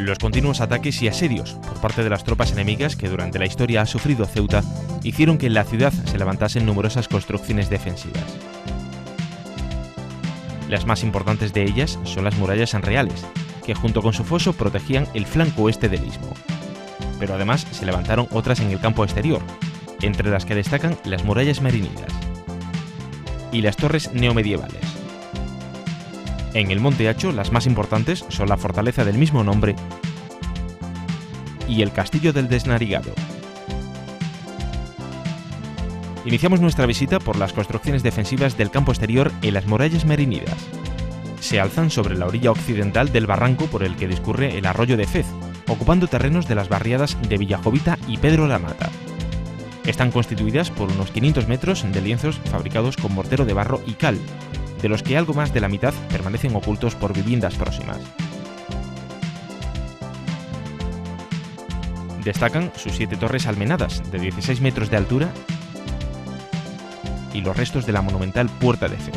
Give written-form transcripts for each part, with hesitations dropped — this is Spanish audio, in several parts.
Los continuos ataques y asedios por parte de las tropas enemigas que durante la historia ha sufrido Ceuta hicieron que en la ciudad se levantasen numerosas construcciones defensivas. Las más importantes de ellas son las murallas sanreales, que junto con su foso protegían el flanco oeste del istmo. Pero además se levantaron otras en el campo exterior, entre las que destacan las murallas merínidas y las torres neomedievales. En el Monte Hacho las más importantes son la fortaleza del mismo nombre y el castillo del Desnarigado. Iniciamos nuestra visita por las construcciones defensivas del campo exterior en las murallas merínidas. Se alzan sobre la orilla occidental del barranco por el que discurre el arroyo de Fez, ocupando terrenos de las barriadas de Villajovita y Pedro la Mata. Están constituidas por unos 500 metros de lienzos fabricados con mortero de barro y cal, de los que algo más de la mitad permanecen ocultos por viviendas próximas. Destacan sus 7 torres almenadas de 16 metros de altura y los restos de la monumental Puerta de Fez.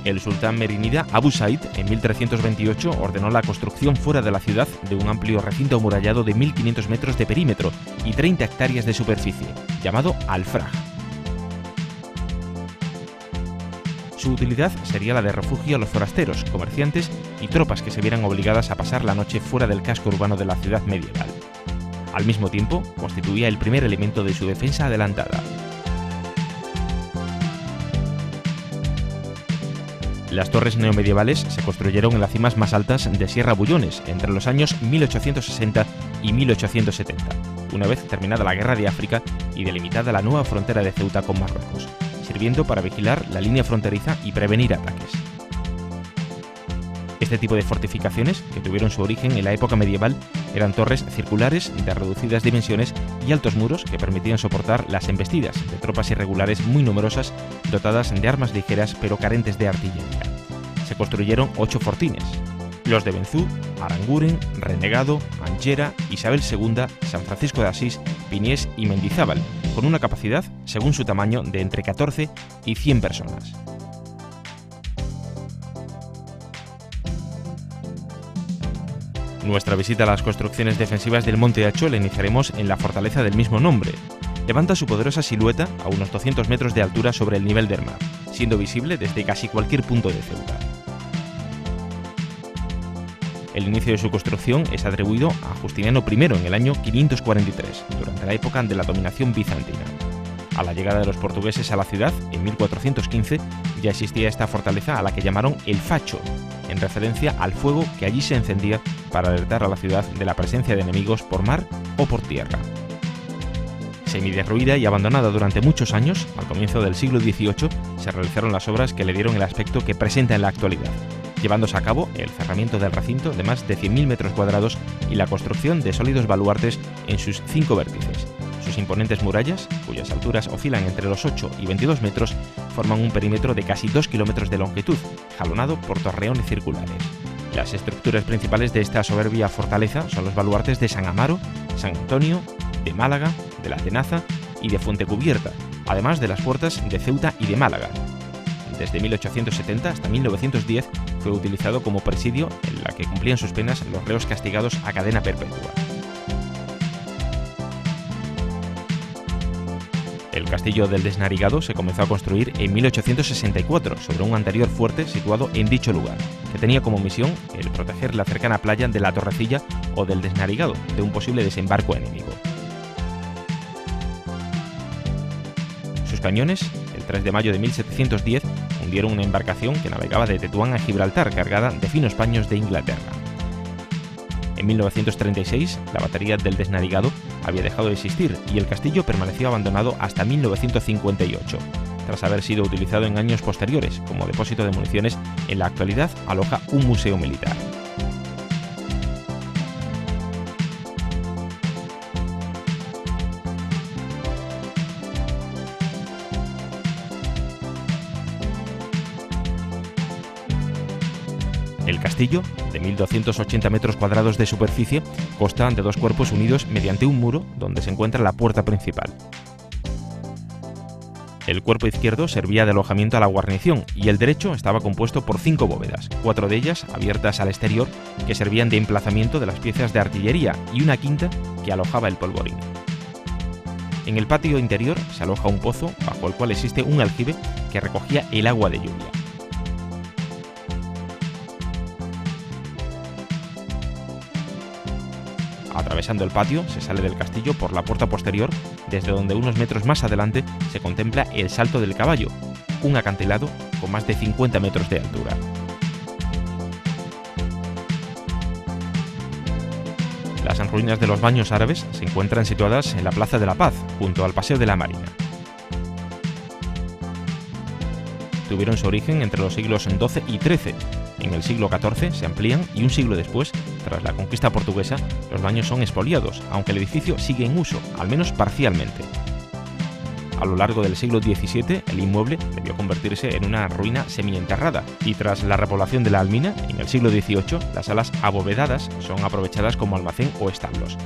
El sultán merinida Abu Said en 1328 ordenó la construcción fuera de la ciudad de un amplio recinto amurallado de 1500 metros de perímetro y 30 hectáreas de superficie, llamado Al-Fraj. Su utilidad sería la de refugio a los forasteros, comerciantes y tropas que se vieran obligadas a pasar la noche fuera del casco urbano de la ciudad medieval. Al mismo tiempo, constituía el primer elemento de su defensa adelantada. Las torres neomedievales se construyeron en las cimas más altas de Sierra Bullones entre los años 1860 y 1870, una vez terminada la Guerra de África y delimitada la nueva frontera de Ceuta con Marruecos, sirviendo para vigilar la línea fronteriza y prevenir ataques. Este tipo de fortificaciones, que tuvieron su origen en la época medieval, eran torres circulares de reducidas dimensiones y altos muros que permitían soportar las embestidas de tropas irregulares muy numerosas, dotadas de armas ligeras pero carentes de artillería. Se construyeron 8 fortines: los de Benzú, Aranguren, Renegado, Anchera, Isabel II, San Francisco de Asís, Piniés y Mendizábal, con una capacidad, según su tamaño, de entre 14 y 100 personas. Nuestra visita a las construcciones defensivas del Monte Hacho la iniciaremos en la fortaleza del mismo nombre. Levanta su poderosa silueta a unos 200 metros de altura sobre el nivel del mar, siendo visible desde casi cualquier punto de Ceuta. El inicio de su construcción es atribuido a Justiniano I en el año 543, durante la época de la dominación bizantina. A la llegada de los portugueses a la ciudad, en 1415, ya existía esta fortaleza a la que llamaron el Facho, en referencia al fuego que allí se encendía para alertar a la ciudad de la presencia de enemigos por mar o por tierra. Semiderruida y abandonada durante muchos años, al comienzo del siglo XVIII se realizaron las obras que le dieron el aspecto que presenta en la actualidad, llevándose a cabo el cerramiento del recinto de más de 100.000 metros cuadrados y la construcción de sólidos baluartes en sus 5 vértices. Sus imponentes murallas, cuyas alturas oscilan entre los 8 y 22 metros, forman un perímetro de casi 2 kilómetros de longitud, jalonado por torreones circulares. Las estructuras principales de esta soberbia fortaleza son los baluartes de San Amaro, San Antonio, de Málaga, de la Tenaza y de Fuentecubierta, además de las puertas de Ceuta y de Málaga. Desde 1870 hasta 1910 fue utilizado como presidio en la que cumplían sus penas los reos castigados a cadena perpetua. El castillo del Desnarigado se comenzó a construir en 1864 sobre un anterior fuerte situado en dicho lugar, que tenía como misión el proteger la cercana playa de la Torrecilla o del Desnarigado de un posible desembarco enemigo. Sus cañones, el 3 de mayo de 1710, hundieron una embarcación que navegaba de Tetuán a Gibraltar cargada de finos paños de Inglaterra. En 1936, la batería del Desnarigado había dejado de existir y el castillo permaneció abandonado hasta 1958, tras haber sido utilizado en años posteriores como depósito de municiones. En la actualidad aloja un museo militar. El castillo, de 1.280 metros cuadrados de superficie, consta de 2 cuerpos unidos mediante un muro donde se encuentra la puerta principal. El cuerpo izquierdo servía de alojamiento a la guarnición y el derecho estaba compuesto por 5 bóvedas, 4 de ellas abiertas al exterior que servían de emplazamiento de las piezas de artillería y una quinta que alojaba el polvorín. En el patio interior se aloja un pozo bajo el cual existe un aljibe que recogía el agua de lluvia. Atravesando el patio se sale del castillo por la puerta posterior, desde donde unos metros más adelante se contempla el Salto del Caballo, un acantilado con más de 50 metros de altura. Las ruinas de los baños árabes se encuentran situadas en la Plaza de la Paz, junto al Paseo de la Marina. Tuvieron su origen entre los siglos XII y XIII. En el siglo XIV se amplían y un siglo después, tras la conquista portuguesa, los baños son expoliados, aunque el edificio sigue en uso, al menos parcialmente. A lo largo del siglo XVII, el inmueble debió convertirse en una ruina semienterrada y tras la repoblación de la Almina, en el siglo XVIII, las salas abovedadas son aprovechadas como almacén o establos.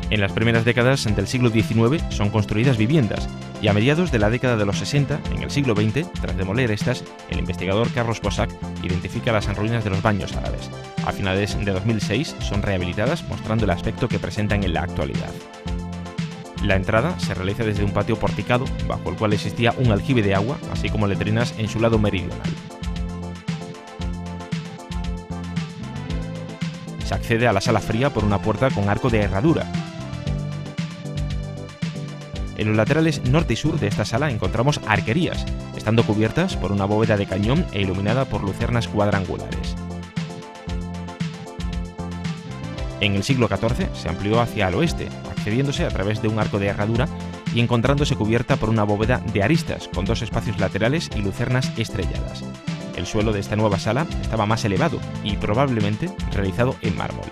En las primeras décadas del siglo XIX son construidas viviendas y a mediados de la década de los 60, en el siglo XX, tras demoler estas, el investigador Carlos Cossack identifica las ruinas de los baños árabes. A finales de 2006 son rehabilitadas mostrando el aspecto que presentan en la actualidad. La entrada se realiza desde un patio porticado, bajo el cual existía un aljibe de agua, así como letrinas en su lado meridional. Se accede a la sala fría por una puerta con arco de herradura. En los laterales norte y sur de esta sala encontramos arquerías, estando cubiertas por una bóveda de cañón e iluminada por lucernas cuadrangulares. En el siglo XIV se amplió hacia el oeste, accediéndose a través de un arco de herradura y encontrándose cubierta por una bóveda de aristas, con 2 espacios laterales y lucernas estrelladas. El suelo de esta nueva sala estaba más elevado y probablemente realizado en mármol.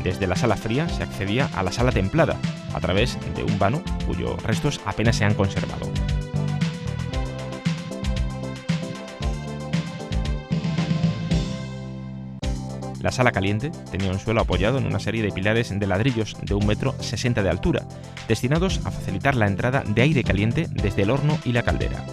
Desde la sala fría se accedía a la sala templada, a través de un vano cuyos restos apenas se han conservado. La sala caliente tenía un suelo apoyado en una serie de pilares de ladrillos de 1,60 m de altura, destinados a facilitar la entrada de aire caliente desde el horno y la caldera.